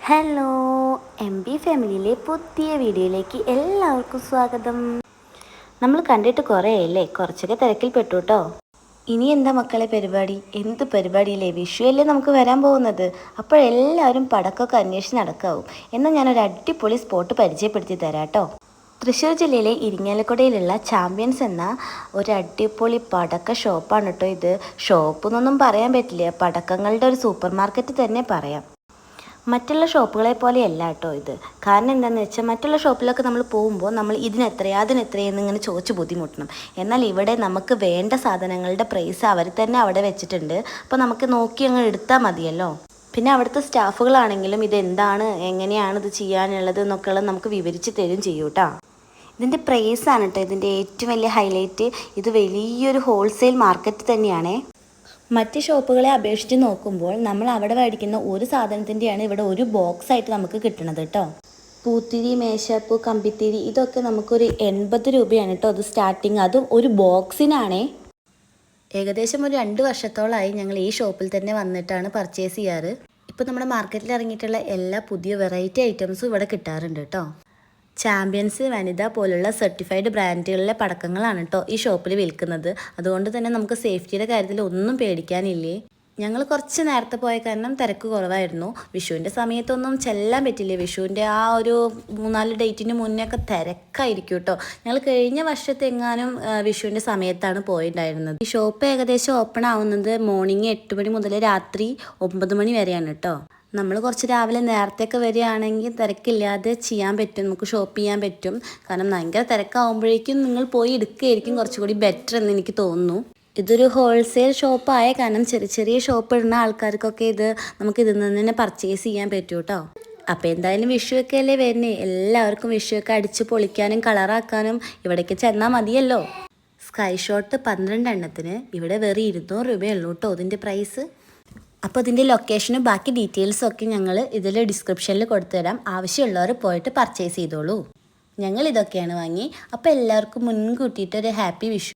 Hello, M B ഫാമിലിയിലെ പുതിയ വീഡിയോയിലേക്ക് എല്ലാവർക്കും സ്വാഗതം. നമ്മൾ കണ്ടിട്ട് കുറേ ആയില്ലേ, കുറച്ചൊക്കെ തിരക്കിൽപ്പെട്ടു കേട്ടോ. ഇനി എന്താ മക്കളെ പരിപാടി? എന്ത് പരിപാടിയില്ലേ? വിഷുവല്ലേ നമുക്ക് വരാൻ പോകുന്നത്. അപ്പോഴെല്ലാവരും പടക്കമൊക്കെ അന്വേഷിച്ച് നടക്കാവും. എന്നാൽ ഞാനൊരു അടിപൊളി സ്പോട്ട് പരിചയപ്പെടുത്തി തരാം കേട്ടോ. തൃശ്ശൂർ ജില്ലയിലെ ഇരിങ്ങാലക്കുടയിലുള്ള ചാമ്പ്യൻസ് എന്ന ഒരു അടിപൊളി പടക്ക ഷോപ്പാണ് കേട്ടോ ഇത്. ഷോപ്പ് എന്നൊന്നും പറയാൻ പറ്റില്ല, പടക്കങ്ങളുടെ ഒരു സൂപ്പർ മാർക്കറ്റ് തന്നെ പറയാം. മറ്റുള്ള ഷോപ്പുകളെ പോലെയല്ല കേട്ടോ ഇത്. കാരണം എന്താണെന്ന് വെച്ചാൽ മറ്റുള്ള ഷോപ്പിലൊക്കെ നമ്മൾ പോകുമ്പോൾ നമ്മൾ അതിനെത്രയെന്ന് ഇങ്ങനെ ചോദിച്ച് ബുദ്ധിമുട്ടണം. എന്നാൽ ഇവിടെ നമുക്ക് വേണ്ട സാധനങ്ങളുടെ പ്രൈസ് അവർ തന്നെ അവിടെ വെച്ചിട്ടുണ്ട്. അപ്പോൾ നമുക്ക് നോക്കി അങ്ങ് എടുത്താൽ മതിയല്ലോ. പിന്നെ അവിടുത്തെ സ്റ്റാഫുകളാണെങ്കിലും ഇതെന്താണ്, എങ്ങനെയാണ് ഇത് ചെയ്യാനുള്ളത് എന്നൊക്കെയുള്ളത് നമുക്ക് വിവരിച്ച് തരും ചെയ്യും കേട്ടോ. ഇതിൻ്റെ പ്രൈസാണ് കേട്ടോ ഇതിൻ്റെ ഏറ്റവും വലിയ ഹൈലൈറ്റ്. ഇത് വലിയൊരു ഹോൾസെയിൽ മാർക്കറ്റ് തന്നെയാണേ. മറ്റ് ഷോപ്പുകളെ അപേക്ഷിച്ച് നോക്കുമ്പോൾ നമ്മൾ അവിടെ മേടിക്കുന്ന ഒരു സാധനത്തിൻ്റെയാണ് ഇവിടെ ഒരു ബോക്സ് ആയിട്ട് നമുക്ക് കിട്ടുന്നത് കേട്ടോ. പൂത്തിരി, മേശപ്പൂ, കമ്പിത്തിരി ഇതൊക്കെ നമുക്കൊരു 80 രൂപയാണ് കേട്ടോ അത് സ്റ്റാർട്ടിങ്. അതും ഒരു ബോക്സിനാണേ. ഏകദേശം ഒരു 2 വർഷത്തോളമായി ഞങ്ങൾ ഈ ഷോപ്പിൽ തന്നെ വന്നിട്ടാണ് പർച്ചേസ് ചെയ്യാറ്. ഇപ്പോൾ നമ്മുടെ മാർക്കറ്റിൽ ഇറങ്ങിയിട്ടുള്ള എല്ലാ പുതിയ വെറൈറ്റി ഐറ്റംസും ഇവിടെ കിട്ടാറുണ്ട് കേട്ടോ. ചാമ്പ്യൻസ്, വനിത പോലുള്ള സർട്ടിഫൈഡ് ബ്രാൻഡുകളിലെ പടക്കങ്ങളാണ് കേട്ടോ ഈ ഷോപ്പിൽ വിൽക്കുന്നത്. അതുകൊണ്ട് തന്നെ നമുക്ക് സേഫ്റ്റിയുടെ കാര്യത്തിൽ ഒന്നും പേടിക്കാനില്ലേ. ഞങ്ങൾ കുറച്ച് നേരത്തെ പോയ കാരണം തിരക്ക് കുറവായിരുന്നു. വിഷുവിൻ്റെ സമയത്തൊന്നും ചെല്ലാൻ പറ്റില്ല. വിഷുവിൻ്റെ ആ ഒരു 3-4 ഡേറ്റിന് മുന്നേ ഒക്കെ തിരക്കായിരിക്കും കേട്ടോ. ഞങ്ങൾ കഴിഞ്ഞ വർഷത്തെങ്ങാനും വിഷുവിൻ്റെ സമയത്താണ് പോയിട്ടുണ്ടായിരുന്നത്. ഈ ഷോപ്പ് ഏകദേശം ഓപ്പൺ ആവുന്നത് മോർണിംഗ് 8 മണി മുതൽ രാത്രി 9 മണി വരെയാണ് കേട്ടോ. നമ്മൾ കുറച്ച് രാവിലെ നേരത്തെയൊക്കെ വരികയാണെങ്കിൽ തിരക്കില്ലാതെ ചെയ്യാൻ പറ്റും, നമുക്ക് ഷോപ്പ് ചെയ്യാൻ പറ്റും. കാരണം ഭയങ്കര തിരക്കാവുമ്പോഴേക്കും നിങ്ങൾ പോയി എടുക്കുകയായിരിക്കും കുറച്ചുകൂടി ബെറ്റർ എന്ന് എനിക്ക് തോന്നുന്നു. ഇതൊരു ഹോൾസെയിൽ ഷോപ്പായ കാരണം ചെറിയ ചെറിയ ഷോപ്പ് ഇടുന്ന ആൾക്കാർക്കൊക്കെ ഇത് നമുക്ക് ഇതിൽ നിന്ന് തന്നെ പർച്ചേസ് ചെയ്യാൻ പറ്റും കേട്ടോ. അപ്പോൾ എന്തായാലും വിഷുവൊക്കെ അല്ലേ വരുന്നേ, എല്ലാവർക്കും വിഷുവൊക്കെ അടിച്ച് പൊളിക്കാനും കളറാക്കാനും ഇവിടേക്ക് ചെന്നാൽ മതിയല്ലോ. സ്കൈ ഷോട്ട് 12 എണ്ണത്തിന് ഇവിടെ വെറും 200 രൂപയുള്ളൂ കേട്ടോ ഇതിൻ്റെ പ്രൈസ്. അപ്പോൾ ഇതിൻ്റെ ലൊക്കേഷനും ബാക്കി ഡീറ്റെയിൽസും ഒക്കെ ഞങ്ങൾ ഇതിൽ ഡിസ്ക്രിപ്ഷനിൽ കൊടുത്തു തരാം. ആവശ്യമുള്ളവർ പോയിട്ട് പർച്ചേസ് ചെയ്തോളൂ. ഞങ്ങൾ ഇതൊക്കെയാണ് വാങ്ങി. അപ്പോൾ എല്ലാവർക്കും മുൻകൂട്ടിയിട്ടൊരു ഹാപ്പി വിഷു.